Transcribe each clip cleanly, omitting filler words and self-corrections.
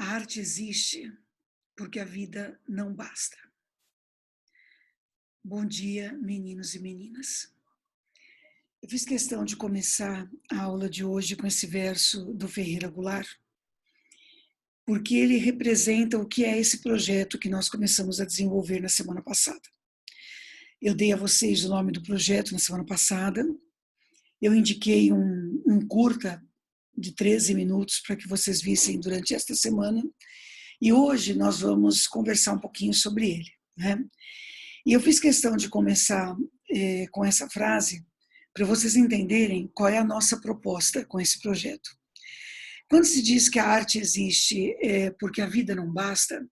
arte existe porque a vida não basta. Bom dia, meninos e meninas. Eu fiz questão de começar a aula de hoje com esse verso do Ferreira Goulart, porque ele representa o que é esse projeto que nós começamos a desenvolver na semana passada. Eu dei a vocês o nome do projeto na semana passada, eu indiquei um curta de 13 minutos para que vocês vissem durante esta semana, e hoje nós vamos conversar um pouquinho sobre ele, né? E eu fiz questão de começar com essa frase para vocês entenderem qual é a nossa proposta com esse projeto. Quando se diz que a arte existe porque a vida não basta,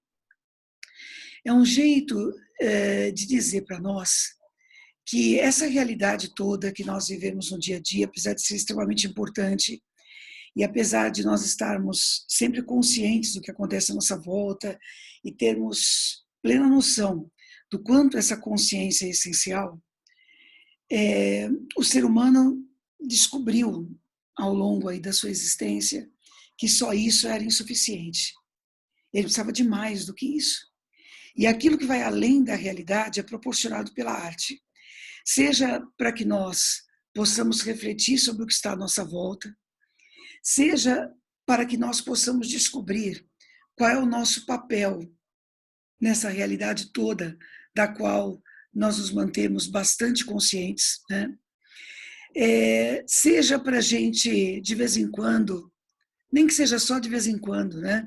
é um jeito de dizer para nós que essa realidade toda que nós vivemos no dia a dia, apesar de ser extremamente importante, e apesar de nós estarmos sempre conscientes do que acontece à nossa volta e termos plena noção do quanto essa consciência é essencial, o ser humano descobriu ao longo aí da sua existência que só isso era insuficiente. Ele precisava de mais do que isso. E aquilo que vai além da realidade é proporcionado pela arte. Seja para que nós possamos refletir sobre o que está à nossa volta, seja para que nós possamos descobrir qual é o nosso papel nessa realidade toda, da qual nós nos mantemos bastante conscientes, né? Seja para a gente, de vez em quando, nem que seja só de vez em quando, né?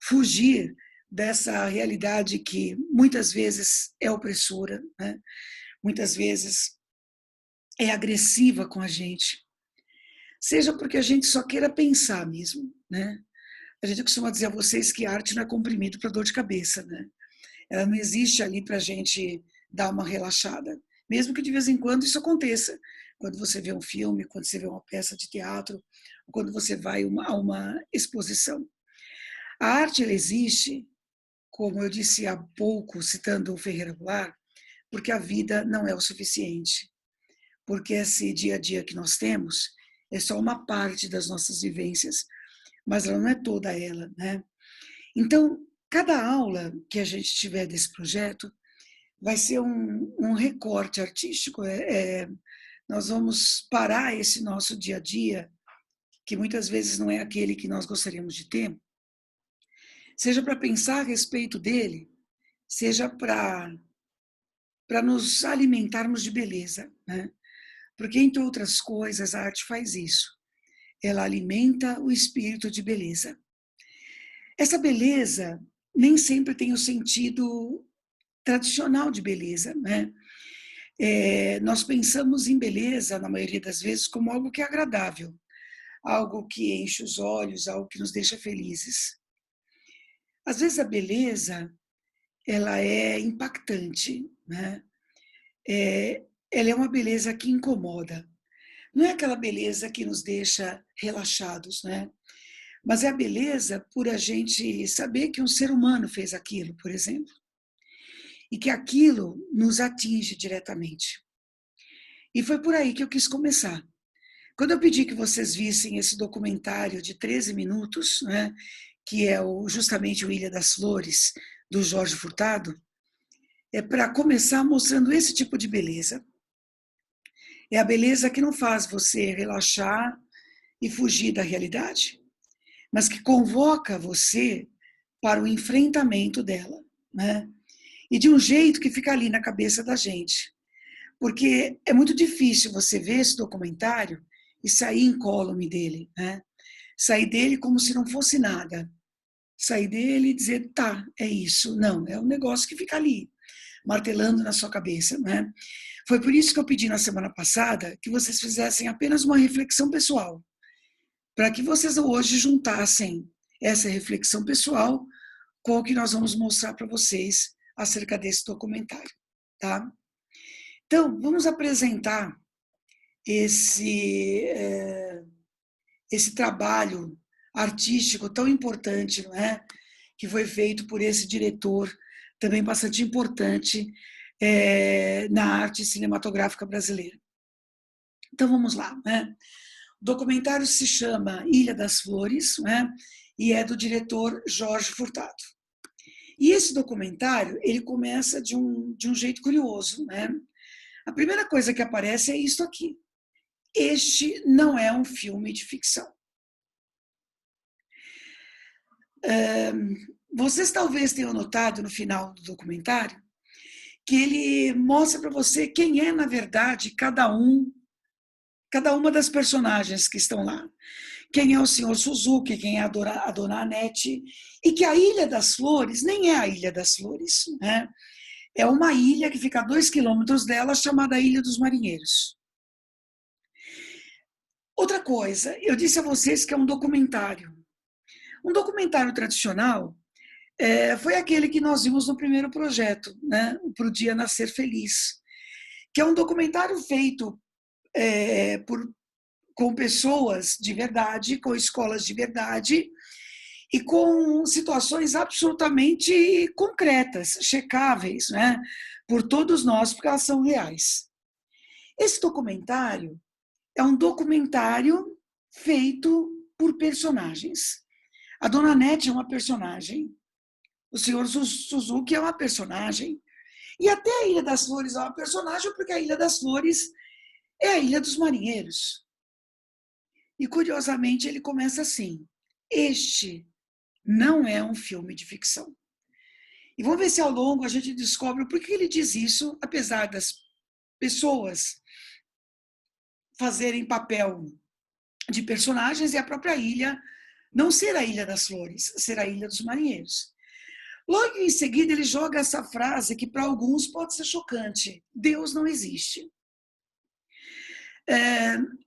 Fugir dessa realidade que muitas vezes é opressora, né? Muitas vezes é agressiva com a gente. Seja porque a gente só queira pensar mesmo, né? A gente costuma dizer a vocês que a arte não é comprimido para dor de cabeça, né? Ela não existe ali para a gente dar uma relaxada. Mesmo que de vez em quando isso aconteça. Quando você vê um filme, quando você vê uma peça de teatro, quando você vai a uma exposição. A arte, ela existe, como eu disse há pouco, citando o Ferreira Goulart, porque a vida não é o suficiente. Porque esse dia a dia que nós temos é só uma parte das nossas vivências, mas ela não é toda ela, né? Então, cada aula que a gente tiver desse projeto vai ser um recorte artístico. Nós vamos parar esse nosso dia a dia, que muitas vezes não é aquele que nós gostaríamos de ter, seja para pensar a respeito dele, seja para nos alimentarmos de beleza, né? Porque, entre outras coisas, a arte faz isso. Ela alimenta o espírito de beleza. Essa beleza nem sempre tem o sentido tradicional de beleza, né? Nós pensamos em beleza, na maioria das vezes, como algo que é agradável, algo que enche os olhos, algo que nos deixa felizes. Às vezes a beleza, ela é impactante, né? Ela é uma beleza que incomoda. Não é aquela beleza que nos deixa relaxados, né? Mas é a beleza por a gente saber que um ser humano fez aquilo, por exemplo, e que aquilo nos atinge diretamente. E foi por aí que eu quis começar. Quando eu pedi que vocês vissem esse documentário de 13 minutos, né, que é justamente o Ilha das Flores, do Jorge Furtado, é para começar mostrando esse tipo de beleza. É a beleza que não faz você relaxar e fugir da realidade, mas que convoca você para o enfrentamento dela, né? E de um jeito que fica ali na cabeça da gente. Porque é muito difícil você ver esse documentário e sair incólume dele, né? Sair dele como se não fosse nada. Sair dele e dizer, tá, é isso. Não, é um negócio que fica ali, martelando na sua cabeça, né? Foi por isso que eu pedi na semana passada que vocês fizessem apenas uma reflexão pessoal, para que vocês hoje juntassem essa reflexão pessoal com o que nós vamos mostrar para vocês acerca desse documentário, tá? Então, vamos apresentar esse trabalho artístico tão importante, não é? Que foi feito por esse diretor, também bastante importante na arte cinematográfica brasileira. Então, vamos lá, né? O documentário se chama Ilha das Flores, né? e é do diretor Jorge Furtado. E esse documentário, ele começa de um jeito curioso, né? A primeira coisa que aparece é isto aqui. Este não é um filme de ficção. Vocês talvez tenham notado no final do documentário que ele mostra para você quem é, na verdade, cada uma das personagens que estão lá. Quem é o senhor Suzuki, quem é a dona Anete, e que a Ilha das Flores nem é a Ilha das Flores, né? É uma ilha que fica a 2 quilômetros dela, chamada Ilha dos Marinheiros. Outra coisa, eu disse a vocês que é um documentário. Um documentário tradicional foi aquele que nós vimos no primeiro projeto, né? O Pro Dia Nascer Feliz, que é um documentário feito com pessoas de verdade, com escolas de verdade e com situações absolutamente concretas, checáveis, né, por todos nós, porque elas são reais. Esse documentário é um documentário feito por personagens. A Dona Nete é uma personagem, o senhor Suzuki é uma personagem, e até a Ilha das Flores é uma personagem, porque a Ilha das Flores é a Ilha dos Marinheiros. E, curiosamente, ele começa assim: este não é um filme de ficção. E vamos ver se ao longo a gente descobre por que ele diz isso, apesar das pessoas fazerem papel de personagens e a própria ilha não ser a Ilha das Flores, ser a Ilha dos Marinheiros. Logo em seguida, ele joga essa frase que para alguns pode ser chocante: Deus não existe.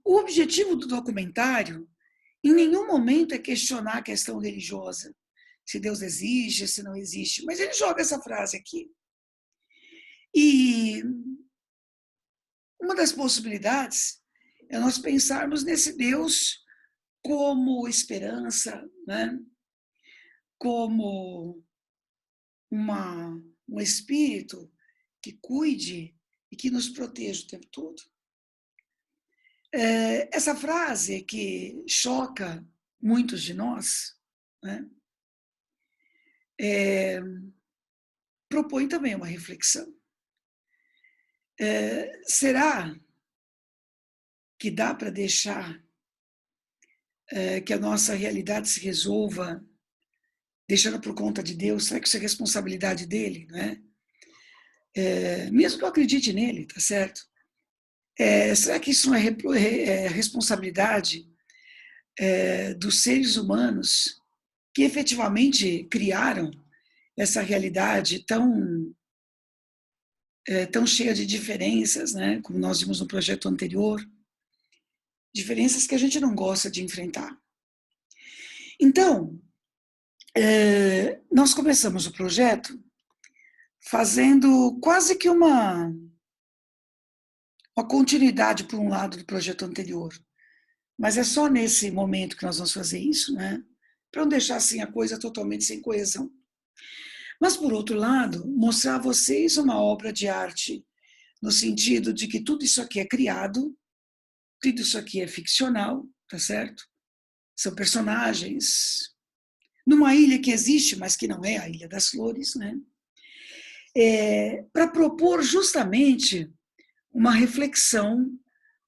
O objetivo do documentário em nenhum momento é questionar a questão religiosa, se Deus existe, se não existe, mas ele joga essa frase aqui. E uma das possibilidades é nós pensarmos nesse Deus como esperança, né? Como um espírito que cuide e que nos proteja o tempo todo. Essa frase que choca muitos de nós, né, propõe também uma reflexão. Será que dá para deixar que a nossa realidade se resolva deixando por conta de Deus? Será que isso é responsabilidade dele, né? Mesmo que eu acredite nele, tá certo? Será que isso não é responsabilidade dos seres humanos que efetivamente criaram essa realidade tão cheia de diferenças, né? Como nós vimos no projeto anterior, diferenças que a gente não gosta de enfrentar. Então, nós começamos o projeto fazendo quase que uma continuidade, por um lado, do projeto anterior. Mas é só nesse momento que nós vamos fazer isso, né? Para não deixar assim a coisa totalmente sem coesão. Mas, por outro lado, mostrar a vocês uma obra de arte, no sentido de que tudo isso aqui é criado, tudo isso aqui é ficcional, tá certo? São personagens numa ilha que existe, mas que não é a Ilha das Flores, né? Para propor justamente uma reflexão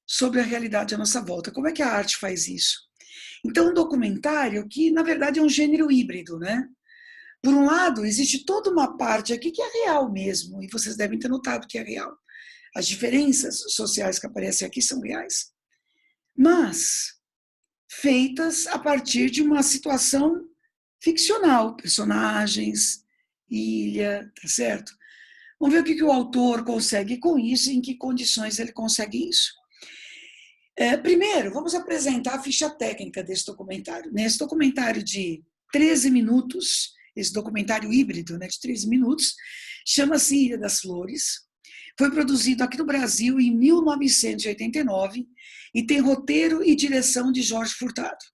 sobre a realidade à nossa volta. Como é que a arte faz isso? Então, um documentário que, na verdade, é um gênero híbrido, né? Por um lado, existe toda uma parte aqui que é real mesmo, e vocês devem ter notado que é real. As diferenças sociais que aparecem aqui são reais. Mas feitas a partir de uma situação ficcional, personagens, ilha, tá certo? Vamos ver o que o autor consegue com isso e em que condições ele consegue isso. Primeiro, vamos apresentar a ficha técnica desse documentário. Nesse documentário de 13 minutos, esse documentário híbrido, né, de 13 minutos, chama-se Ilha das Flores. Foi produzido aqui no Brasil em 1989 e tem roteiro e direção de Jorge Furtado.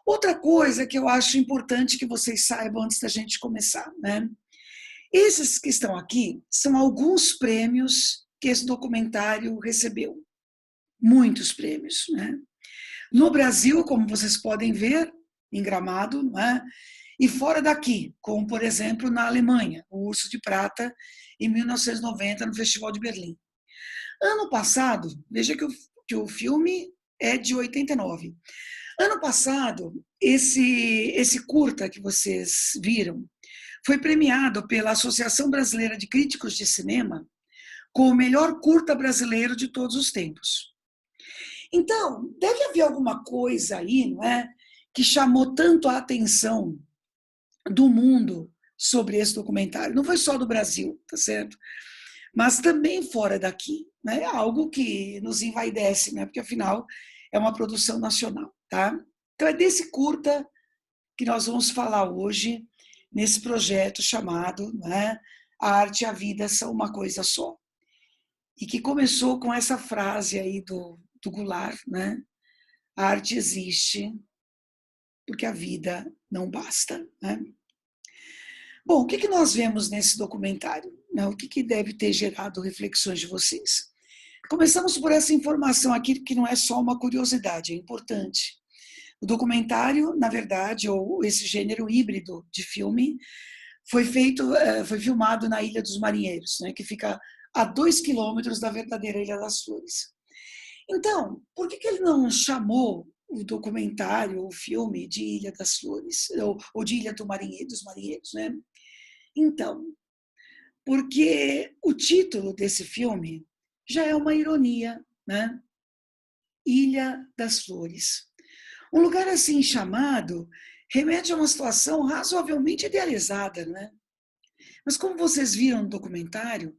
Outra coisa que eu acho importante que vocês saibam antes da gente começar, né? Esses que estão aqui são alguns prêmios que esse documentário recebeu. Muitos prêmios, né? No Brasil, como vocês podem ver, em Gramado, não é? E fora daqui, como, por exemplo, na Alemanha, o Urso de Prata, em 1990, no Festival de Berlim. Ano passado, veja que o filme é de 89. Ano passado, esse curta que vocês viram foi premiado pela Associação Brasileira de Críticos de Cinema como o melhor curta brasileiro de todos os tempos. Então, deve haver alguma coisa aí, não é, que chamou tanto a atenção do mundo sobre esse documentário. Não foi só do Brasil, tá certo? Mas também fora daqui, né? É algo que nos envaidece, né? Porque afinal é uma produção nacional, tá? Então é desse curta que nós vamos falar hoje nesse projeto chamado, né, A Arte e a Vida São Uma Coisa Só. E que começou com essa frase aí do Goulart, né? A arte existe porque a vida não basta, né? Bom, o que nós vemos nesse documentário? O que deve ter gerado reflexões de vocês? Começamos por essa informação aqui, que não é só uma curiosidade, é importante. O documentário, na verdade, ou esse gênero híbrido de filme, foi filmado na Ilha dos Marinheiros, né, que fica a 2 quilômetros da verdadeira Ilha das Flores. Então, por que ele não chamou o documentário, o filme de Ilha das Flores, ou de Ilha dos Marinheiros, né? Então, porque o título desse filme já é uma ironia, né? Ilha das Flores. Um lugar assim chamado remete a uma situação razoavelmente idealizada, né? Mas como vocês viram no documentário,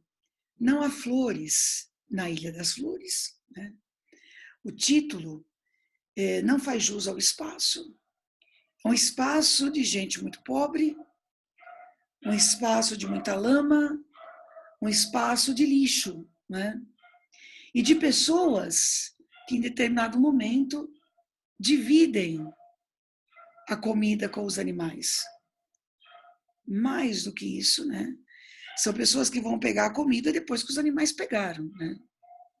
não há flores na Ilha das Flores, né? O título não faz jus ao espaço. É um espaço de gente muito pobre, um espaço de muita lama, um espaço de lixo, né? E de pessoas que em determinado momento dividem a comida com os animais. Mais do que isso, né? São pessoas que vão pegar a comida depois que os animais pegaram, né?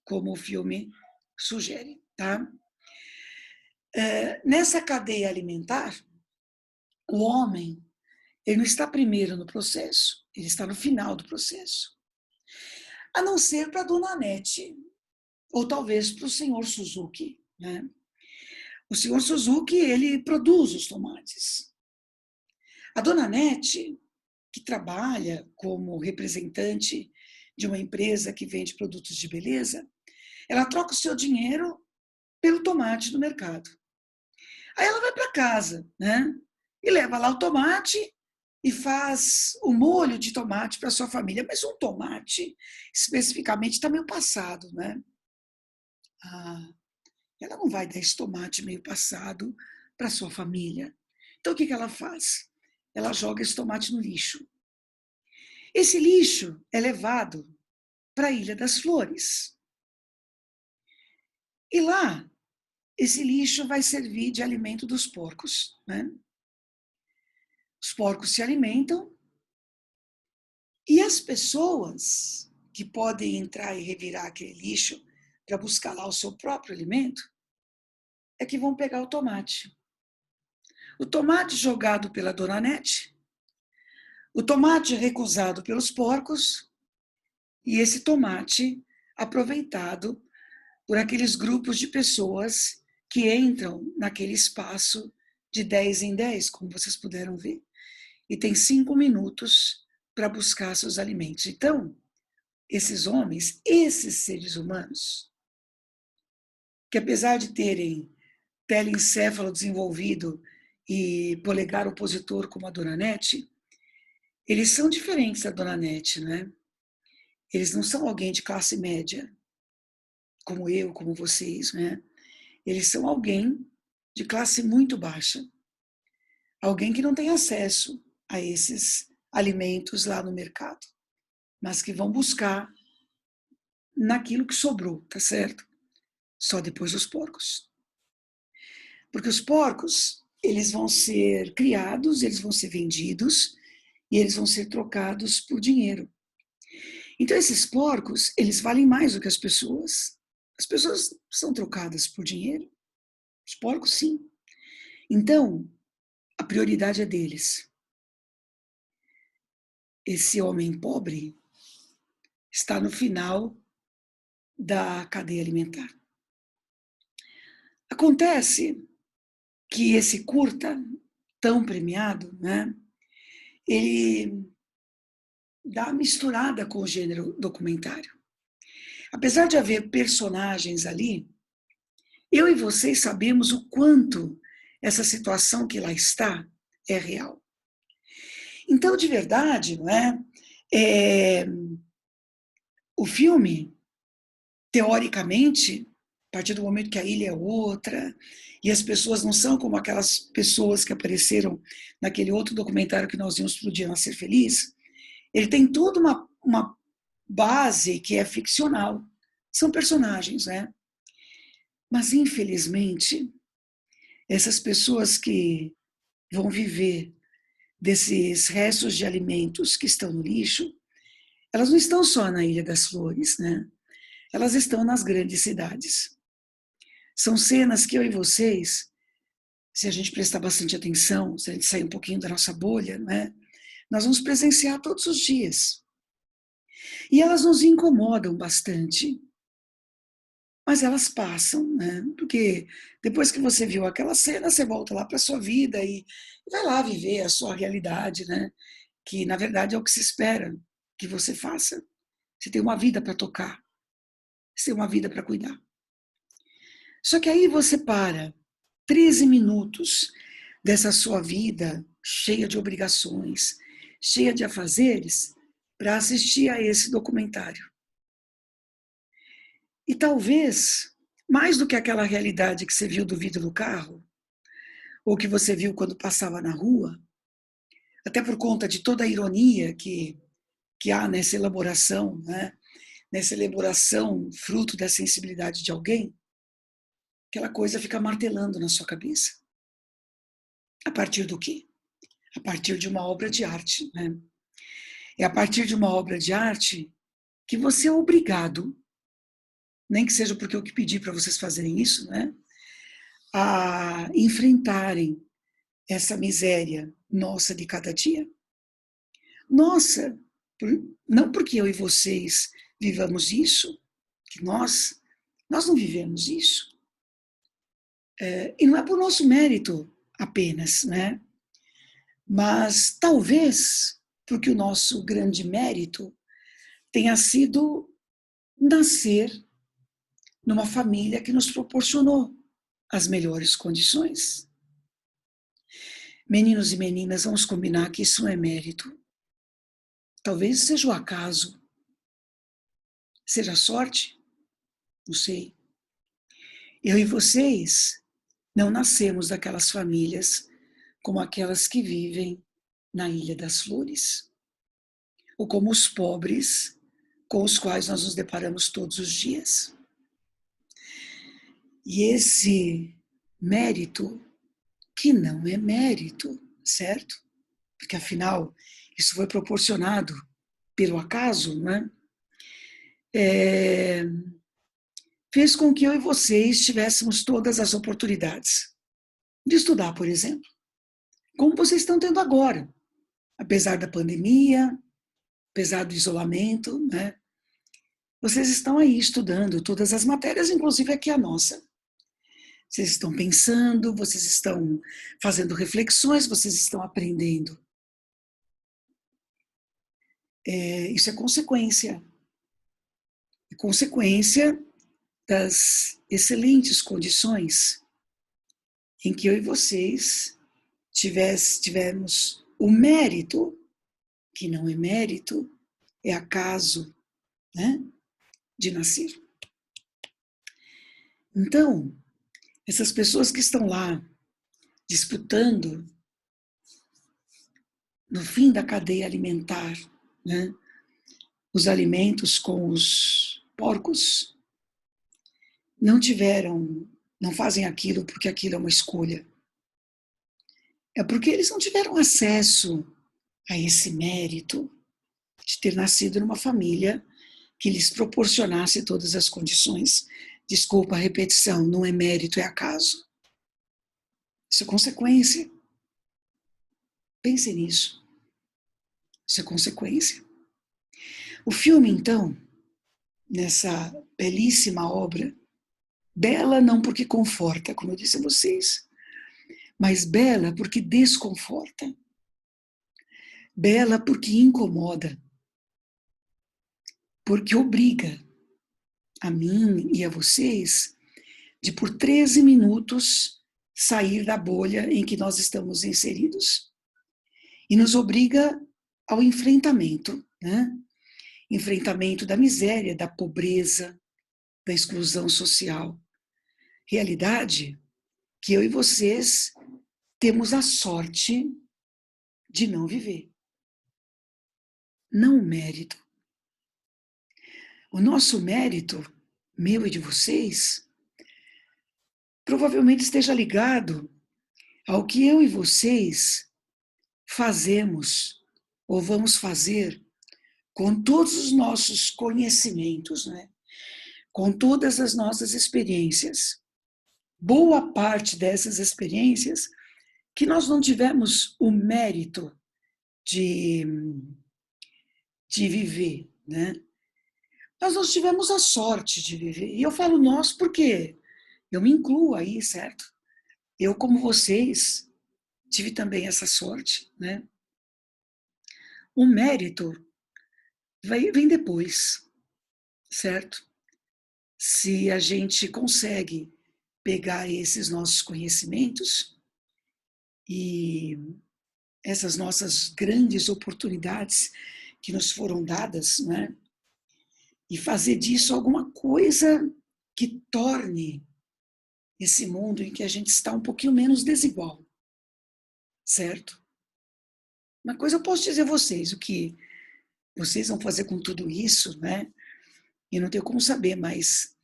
Como o filme sugere, tá? Nessa cadeia alimentar, o homem, ele não está primeiro no processo, ele está no final do processo. A não ser para a dona Anete, ou talvez para o senhor Suzuki, né? O senhor Suzuki, ele produz os tomates. A dona Anete, que trabalha como representante de uma empresa que vende produtos de beleza, ela troca o seu dinheiro pelo tomate no mercado. Aí ela vai para casa, né? E leva lá o tomate e faz o molho de tomate para sua família. Mas um tomate, especificamente, está meio passado, né? Ela não vai dar esse tomate meio passado para sua família. Então o que ela faz? Ela joga esse tomate no lixo. Esse lixo é levado para a Ilha das Flores. E lá, esse lixo vai servir de alimento dos porcos, né? Os porcos se alimentam e as pessoas que podem entrar e revirar aquele lixo para buscar lá o seu próprio alimento é que vão pegar o tomate. O tomate jogado pela dona Nete, o tomate recusado pelos porcos e esse tomate aproveitado por aqueles grupos de pessoas que entram naquele espaço de 10 em 10, como vocês puderam ver, e tem 5 minutos para buscar seus alimentos. Então, esses homens, esses seres humanos, que apesar de terem telencéfalo desenvolvido e polegar opositor como a dona Nete, eles são diferentes da dona Nete, né? Eles não são alguém de classe média, como eu, como vocês, né? Eles são alguém de classe muito baixa. Alguém que não tem acesso a esses alimentos lá no mercado, mas que vão buscar naquilo que sobrou, tá certo? Só depois dos porcos. Porque os porcos, eles vão ser criados, eles vão ser vendidos e eles vão ser trocados por dinheiro. Então esses porcos, eles valem mais do que as pessoas. As pessoas são trocadas por dinheiro. Os porcos, sim. Então, prioridade é deles. Esse homem pobre está no final da cadeia alimentar. Acontece que esse curta, tão premiado, né, ele dá misturada com o gênero documentário. Apesar de haver personagens ali, eu e vocês sabemos o quanto essa situação que lá está é real. Então, de verdade, não é? O filme, teoricamente, a partir do momento que a ilha é outra, e as pessoas não são como aquelas pessoas que apareceram naquele outro documentário que nós vimos pro Dia Nascer Feliz, ele tem toda uma base que é ficcional. São personagens, né? Mas, infelizmente, essas pessoas que vão viver desses restos de alimentos que estão no lixo, elas não estão só na Ilha das Flores, né? Elas estão nas grandes cidades. São cenas que eu e vocês, se a gente prestar bastante atenção, se a gente sair um pouquinho da nossa bolha, né? Nós vamos presenciar todos os dias. E elas nos incomodam bastante. Mas elas passam, né? Porque depois que você viu aquela cena, você volta lá para a sua vida e vai lá viver a sua realidade, né? Que, na verdade, é o que se espera que você faça. Você tem uma vida para tocar. Você tem uma vida para cuidar. Só que aí você para 13 minutos dessa sua vida cheia de obrigações, cheia de afazeres, para assistir a esse documentário. E talvez, mais do que aquela realidade que você viu do vidro do carro, ou que você viu quando passava na rua, até por conta de toda a ironia que há nessa elaboração, né? Nessa elaboração fruto da sensibilidade de alguém, aquela coisa fica martelando na sua cabeça. A partir do quê? A partir de uma obra de arte, né? É a partir de uma obra de arte que você é obrigado, nem que seja porque eu que pedi para vocês fazerem isso, né? A enfrentarem essa miséria nossa de cada dia. Nossa, não porque eu e vocês vivamos isso, que nós não vivemos isso. E não é por nosso mérito apenas, né? Mas talvez porque o nosso grande mérito tenha sido nascer numa família que nos proporcionou as melhores condições. Meninos e meninas, vamos combinar que isso não é mérito. Talvez seja o acaso, seja a sorte, não sei. Eu e vocês não nascemos daquelas famílias como aquelas que vivem na Ilha das Flores, ou como os pobres com os quais nós nos deparamos todos os dias. E esse mérito, que não é mérito, certo? Porque afinal, isso foi proporcionado pelo acaso, né? Fez com que eu e vocês tivéssemos todas as oportunidades de estudar, por exemplo, como vocês estão tendo agora, apesar da pandemia, apesar do isolamento, né? Vocês estão aí estudando todas as matérias, inclusive aqui a nossa. Vocês estão pensando, vocês estão fazendo reflexões, vocês estão aprendendo. Isso é consequência. É consequência das excelentes condições em que eu e vocês tivemos o mérito, que não é mérito, é acaso, né, de nascer. Então, essas pessoas que estão lá disputando no fim da cadeia alimentar, né, os alimentos com os porcos, não fazem aquilo porque aquilo é uma escolha. É porque eles não tiveram acesso a esse mérito de ter nascido numa família que lhes proporcionasse todas as condições. Desculpa a repetição, não é mérito, é acaso. Isso é consequência. Pense nisso. Isso é consequência. O filme, então, nessa belíssima obra, bela não porque conforta, como eu disse a vocês, mas bela porque desconforta. Bela porque incomoda. Porque obriga a mim e a vocês de, por 13 minutos, sair da bolha em que nós estamos inseridos. E nos obriga ao enfrentamento, né? Enfrentamento da miséria, da pobreza, da exclusão social. Realidade que eu e vocês temos a sorte de não viver. Não o mérito. O nosso mérito, meu e de vocês, provavelmente esteja ligado ao que eu e vocês fazemos ou vamos fazer com todos os nossos conhecimentos, né? Com todas as nossas experiências. Boa parte dessas experiências que nós não tivemos o mérito de viver, né? Nós não tivemos a sorte de viver. E eu falo nós porque eu me incluo aí, certo? Eu, como vocês, tive também essa sorte, né? O mérito vem depois, certo? Se a gente consegue pegar esses nossos conhecimentos e essas nossas grandes oportunidades que nos foram dadas, né? E fazer disso alguma coisa que torne esse mundo em que a gente está um pouquinho menos desigual, certo? Uma coisa eu posso dizer a vocês, o que vocês vão fazer com tudo isso, né? Eu não tenho como saber, mas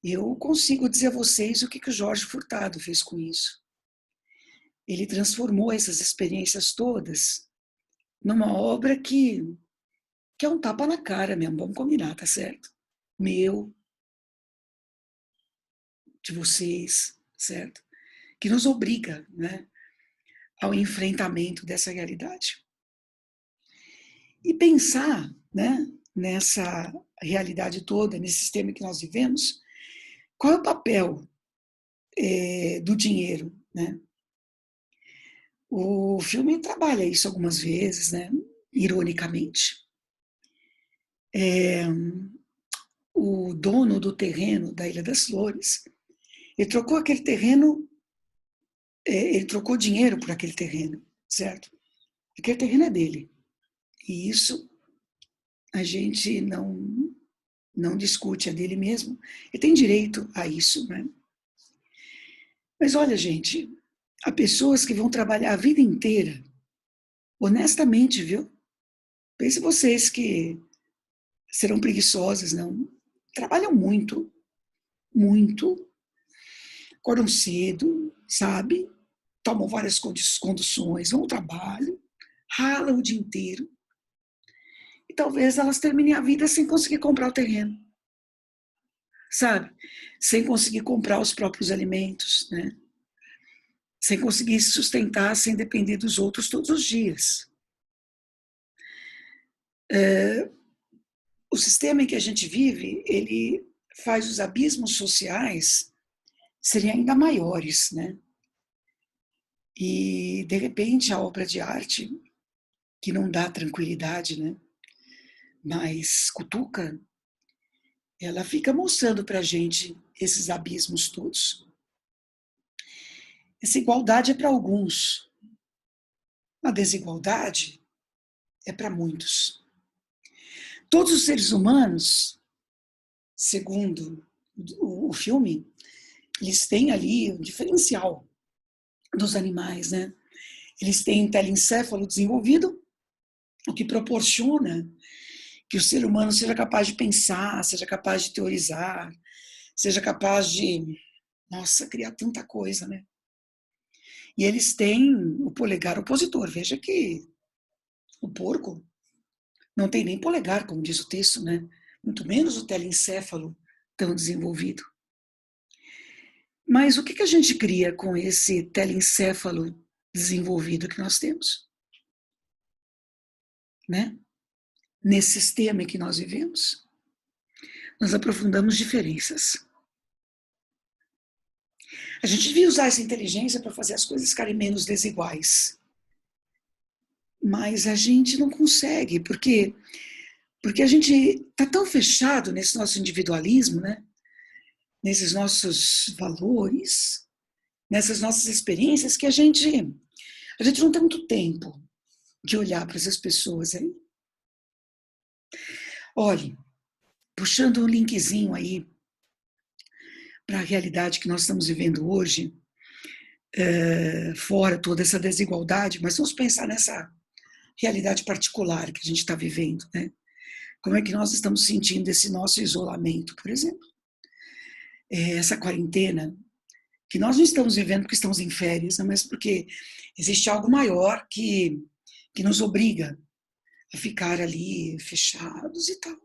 eu consigo dizer a vocês o que o Jorge Furtado fez com isso. Ele transformou essas experiências todas numa obra que é um tapa na cara mesmo, vamos combinar, tá certo? Meu, de vocês, certo? Que nos obriga, né, ao enfrentamento dessa realidade. E pensar, né, nessa realidade toda, nesse sistema que nós vivemos, qual é o papel do dinheiro, né? O filme trabalha isso algumas vezes, né, ironicamente. O dono do terreno da Ilha das Flores, ele trocou aquele terreno, ele trocou dinheiro por aquele terreno, certo? Aquele terreno é dele. E isso a gente não discute, é dele mesmo. Ele tem direito a isso, né? Mas olha, gente, há pessoas que vão trabalhar a vida inteira, honestamente, viu? Pense vocês que serão preguiçosas, não? Trabalham muito, muito, acordam cedo, sabe? Tomam várias conduções, vão ao trabalho, ralam o dia inteiro. E talvez elas terminem a vida sem conseguir comprar o terreno, sabe? Sem conseguir comprar os próprios alimentos, né? Sem conseguir se sustentar, sem depender dos outros todos os dias. O sistema em que a gente vive, ele faz os abismos sociais serem ainda maiores, né? E, de repente, a obra de arte, que não dá tranquilidade, né? Mas cutuca, ela fica mostrando para a gente esses abismos todos. Essa igualdade é para alguns, a desigualdade é para muitos. Todos os seres humanos, segundo o filme, eles têm ali um diferencial dos animais, né? Eles têm telencéfalo desenvolvido, o que proporciona que o ser humano seja capaz de pensar, seja capaz de teorizar, seja capaz de, nossa, criar tanta coisa, né? E eles têm o polegar opositor. Veja que o porco não tem nem polegar, como diz o texto, né? Muito menos o telencéfalo tão desenvolvido. Mas o que a gente cria com esse telencéfalo desenvolvido que nós temos? né? Nesse sistema em que nós vivemos. Nós aprofundamos diferenças. A gente devia usar essa inteligência para fazer as coisas ficarem menos desiguais. Mas a gente não consegue, porque a gente está tão fechado nesse nosso individualismo, né? Nesses nossos valores, nessas nossas experiências, que a gente não tem muito tempo de olhar para essas pessoas aí. Olhe, puxando um linkzinho aí para a realidade que nós estamos vivendo hoje, fora toda essa desigualdade, mas vamos pensar nessa realidade particular que a gente está vivendo, né? Como é que nós estamos sentindo esse nosso isolamento, por exemplo? Essa quarentena, que nós não estamos vivendo porque estamos em férias, mas porque existe algo maior que nos obriga a ficar ali fechados e tal.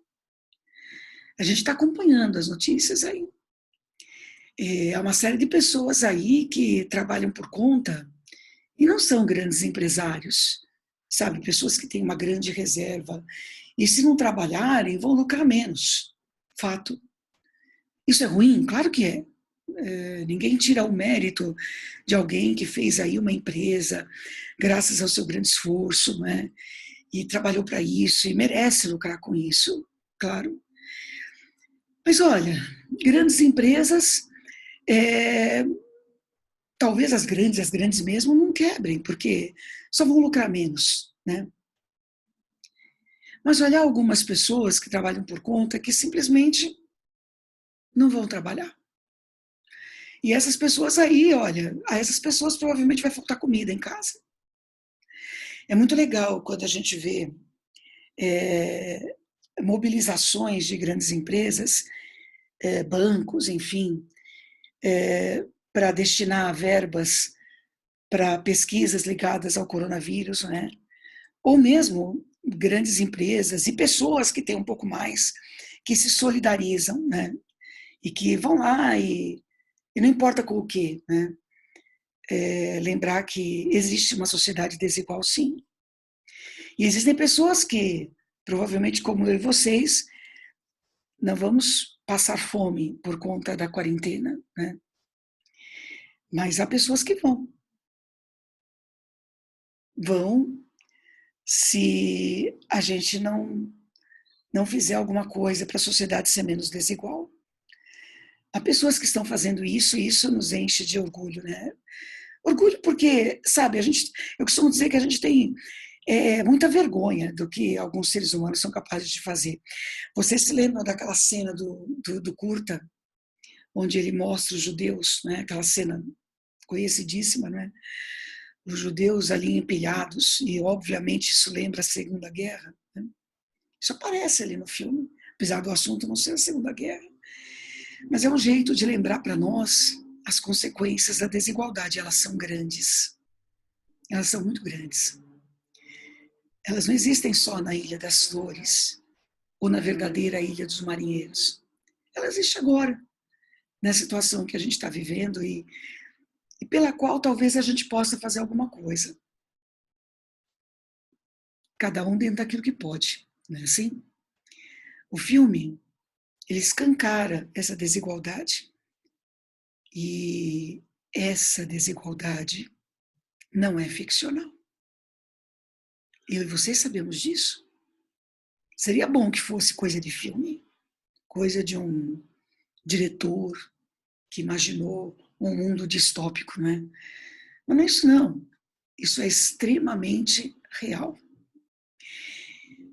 A gente está acompanhando as notícias aí. Há uma série de pessoas aí que trabalham por conta e não são grandes empresários, sabe? Pessoas que têm uma grande reserva. E se não trabalharem, vão lucrar menos. Fato. Isso é ruim? Claro que é. Ninguém tira o mérito de alguém que fez aí uma empresa graças ao seu grande esforço, né? E trabalhou para isso e merece lucrar com isso, claro. Mas olha, grandes empresas, talvez as grandes mesmo, não quebrem, porque só vão lucrar menos, né? Mas olha, algumas pessoas que trabalham por conta que simplesmente não vão trabalhar. E essas pessoas aí, olha, a essas pessoas provavelmente vai faltar comida em casa. É muito legal quando a gente vê mobilizações de grandes empresas, bancos, enfim, para destinar verbas para pesquisas ligadas ao coronavírus, né? Ou mesmo grandes empresas e pessoas que têm um pouco mais, que se solidarizam, né? E que vão lá e não importa com o quê, né? Lembrar que existe uma sociedade desigual, sim. E existem pessoas que, provavelmente como eu e vocês, não vamos passar fome por conta da quarentena, né? Mas há pessoas que vão se a gente não fizer alguma coisa para a sociedade ser menos desigual. Há pessoas que estão fazendo isso e isso nos enche de orgulho, né? Orgulho porque, sabe, eu costumo dizer que a gente tem muita vergonha do que alguns seres humanos são capazes de fazer. Você se lembra daquela cena do curta, onde ele mostra os judeus, né? Aquela cena conhecidíssima, né? Os judeus ali empilhados, e obviamente isso lembra a Segunda Guerra, né? Isso aparece ali no filme, apesar do assunto não ser a Segunda Guerra. Mas é um jeito de lembrar para nós as consequências da desigualdade. Elas são grandes. Elas são muito grandes. Elas não existem só na Ilha das Flores ou na verdadeira Ilha dos Marinheiros. Ela existe agora, na situação que a gente está vivendo e pela qual talvez a gente possa fazer alguma coisa. Cada um dentro daquilo que pode, não é assim? O filme, ele escancara essa desigualdade. E essa desigualdade não é ficcional. Eu e vocês sabemos disso. Seria bom que fosse coisa de filme, coisa de um diretor que imaginou um mundo distópico, né? Mas não é isso não. Isso é extremamente real.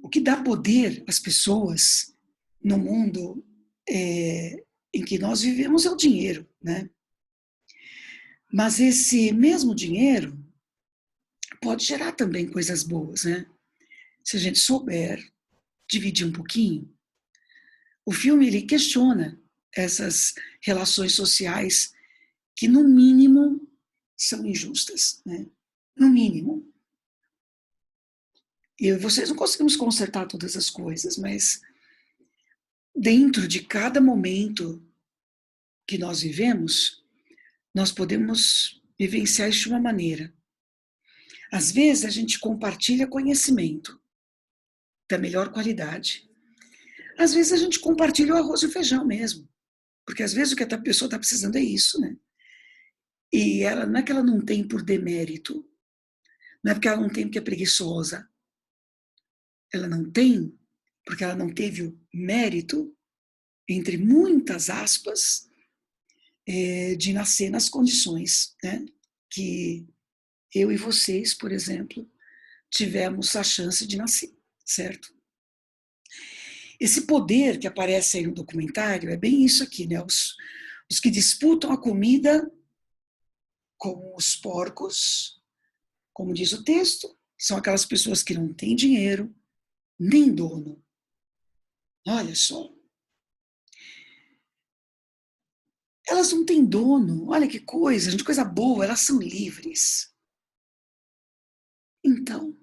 O que dá poder às pessoas no mundo em que nós vivemos é o dinheiro, né? Mas esse mesmo dinheiro pode gerar também coisas boas, né? Se a gente souber dividir um pouquinho. O filme ele questiona essas relações sociais que, no mínimo, são injustas, né? No mínimo. E vocês não conseguimos consertar todas as coisas, mas dentro de cada momento que nós vivemos, nós podemos vivenciar isso de uma maneira. Às vezes a gente compartilha conhecimento, da melhor qualidade. Às vezes a gente compartilha o arroz e o feijão mesmo, porque às vezes o que a pessoa está precisando é isso, né? E ela, não é que ela não tem por demérito, não é porque ela não tem porque é preguiçosa, ela não tem porque ela não teve o mérito, entre muitas aspas, de nascer nas condições, né, que eu e vocês, por exemplo, tivemos a chance de nascer, certo? Esse poder que aparece aí no documentário é bem isso aqui, né? Os que disputam a comida com os porcos, como diz o texto, são aquelas pessoas que não têm dinheiro, nem dono. Olha só. Elas não têm dono, olha que coisa, gente, coisa boa, elas são livres. Então,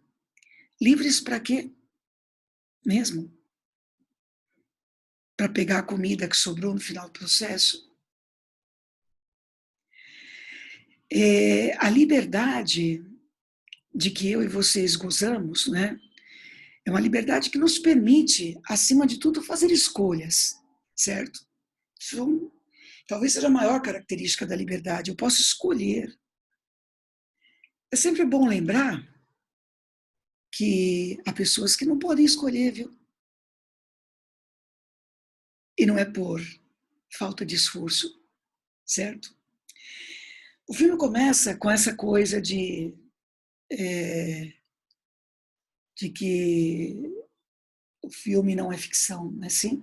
livres para quê? Mesmo? Para pegar a comida que sobrou no final do processo? A liberdade de que eu e vocês gozamos, né, é uma liberdade que nos permite, acima de tudo, fazer escolhas, certo? Isso talvez seja a maior característica da liberdade, eu posso escolher. É sempre bom lembrar que há pessoas que não podem escolher, viu? E não é por falta de esforço, certo? O filme começa com essa coisa de que o filme não é ficção, não é assim?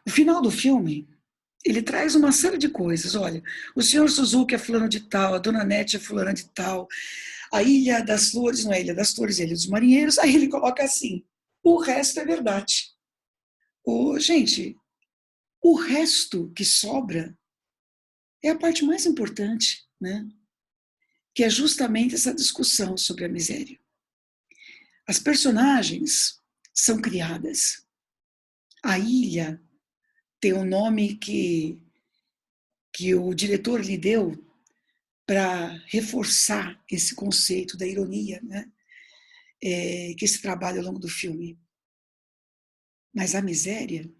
O final do filme, ele traz uma série de coisas. Olha, o senhor Suzuki é fulano de tal, a dona Nete é fulana de tal, a Ilha das Flores não é Ilha das Flores, é Ilha dos Marinheiros. Aí ele coloca assim, o resto é verdade. Gente, o resto que sobra é a parte mais importante, né? Que é justamente essa discussão sobre a miséria. As personagens são criadas. A ilha tem um nome que o diretor lhe deu para reforçar esse conceito da ironia, né? Que se trabalha ao longo do filme. Mas a miséria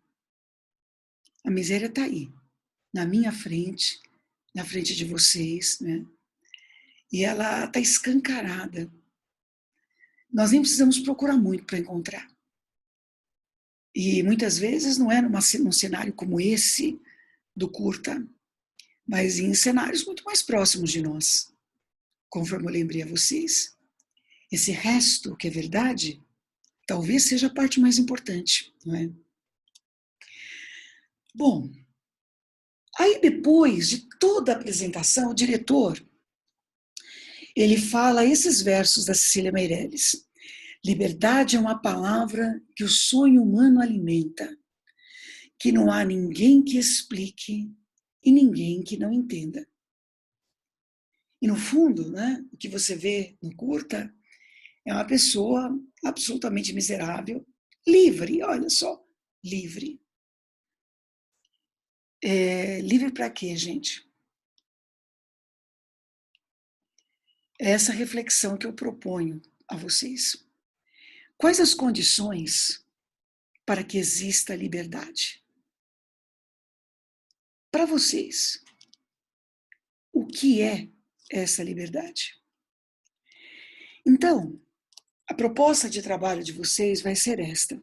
está aí, na minha frente, na frente de vocês, né? E ela está escancarada. Nós nem precisamos procurar muito para encontrar. E muitas vezes não é num cenário como esse do curta, mas em cenários muito mais próximos de nós. Conforme eu lembrei a vocês, esse resto que é verdade, talvez seja a parte mais importante, não é? Bom, aí depois de toda a apresentação, o diretor, ele fala esses versos da Cecília Meirelles. Liberdade é uma palavra que o sonho humano alimenta, que não há ninguém que explique e ninguém que não entenda. E no fundo, né, o que você vê no curta é uma pessoa absolutamente miserável, livre, olha só, livre. Livre para quê, gente? É essa reflexão que eu proponho a vocês. Quais as condições para que exista a liberdade? Para vocês, o que é essa liberdade? Então, a proposta de trabalho de vocês vai ser esta.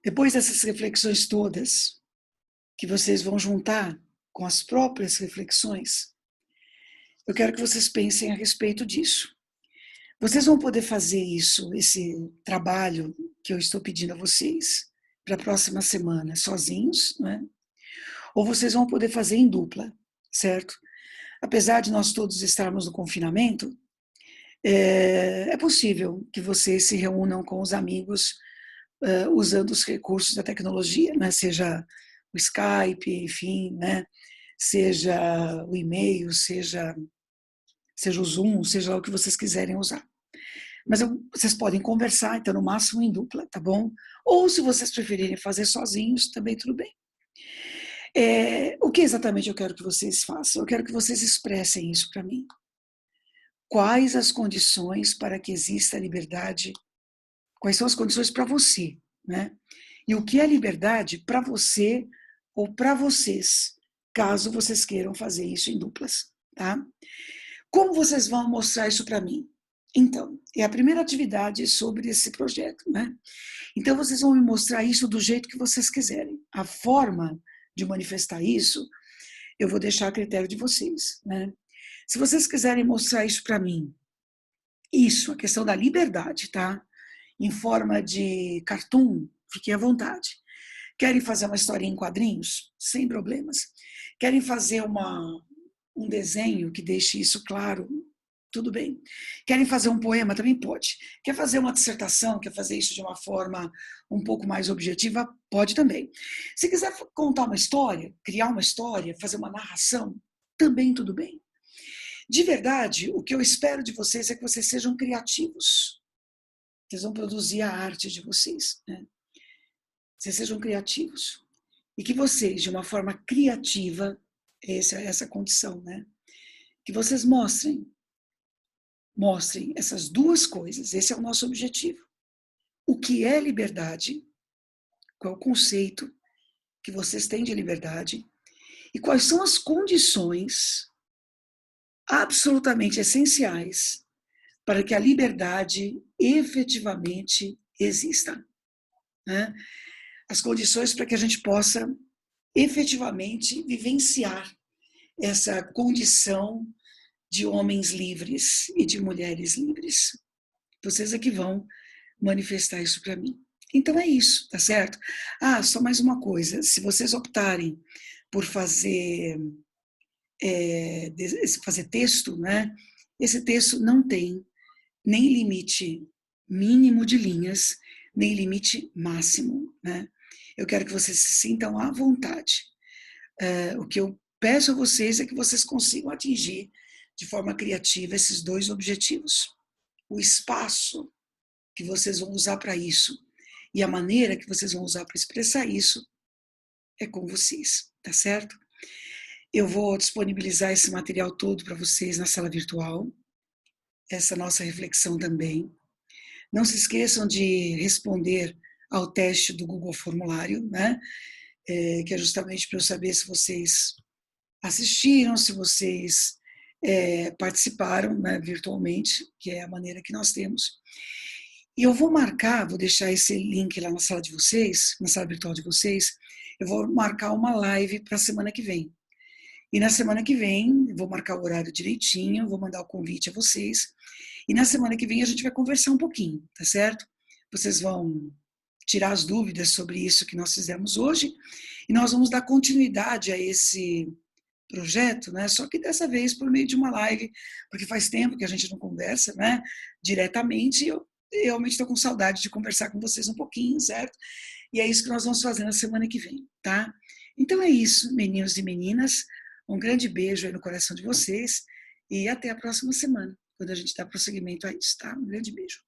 Depois dessas reflexões todas, que vocês vão juntar com as próprias reflexões, eu quero que vocês pensem a respeito disso. Vocês vão poder fazer isso, esse trabalho que eu estou pedindo a vocês, para a próxima semana, sozinhos, né? Ou vocês vão poder fazer em dupla, certo? Apesar de nós todos estarmos no confinamento, é possível que vocês se reúnam com os amigos usando os recursos da tecnologia, né? Seja o Skype, enfim, né? Seja o e-mail, seja o Zoom, seja lá o que vocês quiserem usar. Mas vocês podem conversar, então, no máximo em dupla, tá bom? Ou, se vocês preferirem fazer sozinhos, também tudo bem. O que exatamente eu quero que vocês façam? Eu quero que vocês expressem isso para mim. quais as condições para que exista liberdade, quais são as condições para você, né? E o que é liberdade para você ou para vocês, caso vocês queiram fazer isso em duplas, tá? Como vocês vão mostrar isso para mim? Então, é a primeira atividade sobre esse projeto, né? Então, vocês vão me mostrar isso do jeito que vocês quiserem. A forma de manifestar isso, eu vou deixar a critério de vocês, né? Se vocês quiserem mostrar isso para mim, isso, a questão da liberdade, tá? Em forma de cartoon, fiquem à vontade. Querem fazer uma historinha em quadrinhos? Sem problemas. Querem fazer um desenho que deixe isso claro? Tudo bem. Querem fazer um poema? Também pode. Quer fazer uma dissertação? Quer fazer isso de uma forma um pouco mais objetiva? Pode também. Se quiser contar uma história, criar uma história, fazer uma narração, também tudo bem. De verdade, o que eu espero de vocês é que vocês sejam criativos. Vocês vão produzir a arte de vocês, né? Vocês sejam criativos. E que vocês, de uma forma criativa, essa condição, né? Que vocês mostrem essas duas coisas. Esse é o nosso objetivo. O que é liberdade? Qual é o conceito que vocês têm de liberdade? E quais são as condições absolutamente essenciais para que a liberdade efetivamente exista, né? As condições para que a gente possa efetivamente vivenciar essa condição de homens livres e de mulheres livres. Vocês é que vão manifestar isso para mim. Então é isso, tá certo? Ah, só mais uma coisa. Se vocês optarem por fazer texto, né? Esse texto não tem nem limite mínimo de linhas, nem limite máximo, né? Eu quero que vocês se sintam à vontade. O que eu peço a vocês é que vocês consigam atingir de forma criativa esses dois objetivos. O espaço que vocês vão usar para isso e a maneira que vocês vão usar para expressar isso é com vocês, tá certo? Eu vou disponibilizar esse material todo para vocês na sala virtual, essa nossa reflexão também. Não se esqueçam de responder ao teste do Google Formulário, né? Que é justamente para eu saber se vocês assistiram, se vocês participaram, né, virtualmente, que é a maneira que nós temos. E eu vou marcar, vou deixar esse link lá na sala de vocês, na sala virtual de vocês, eu vou marcar uma live para a semana que vem. E na semana que vem, vou marcar o horário direitinho, vou mandar o convite a vocês. E na semana que vem a gente vai conversar um pouquinho, tá certo? Vocês vão tirar as dúvidas sobre isso que nós fizemos hoje e nós vamos dar continuidade a esse projeto, né? Só que dessa vez por meio de uma live, porque faz tempo que a gente não conversa, né? Diretamente, eu realmente estou com saudade de conversar com vocês um pouquinho, certo? E é isso que nós vamos fazer na semana que vem, tá? Então é isso, meninos e meninas. Um grande beijo aí no coração de vocês e até a próxima semana, quando a gente dá prosseguimento a isso, tá? Um grande beijo.